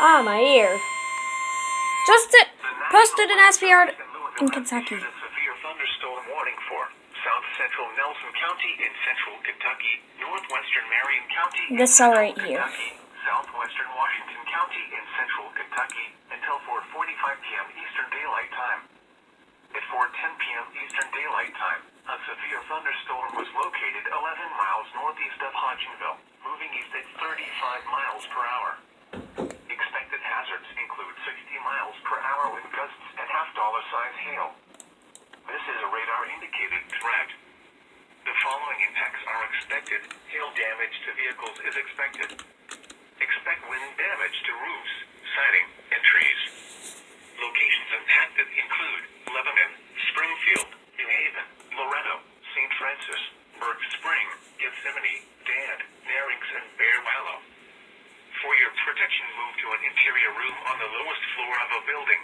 Ah, my ear. Just posted an SVR in Kentucky. A severe thunderstorm warning for South Central Nelson County in central Kentucky, northwestern Marion County in This cell right central here. Kentucky, southwestern Washington County in central Kentucky until 4:45 p.m. Eastern Daylight Time. At 4:10 p.m. Eastern Daylight Time, a severe thunderstorm was located 11 miles northeast of Hodgenville, moving east at 35 miles per hour. Expected hazards include 60 miles per hour wind gusts and half-dollar size hail. This is a radar-indicated threat. The following impacts are expected. Hail damage to vehicles is expected. Expect wind damage to roofs, siding, and trees. Locations impacted include Lebanon, Springfield, New Haven, Loretto, St. Francis, Berg Spring, Gethsemane, Dan, Narings, and Bear Wallow. For your protection, move to an interior room on the lowest floor of a building.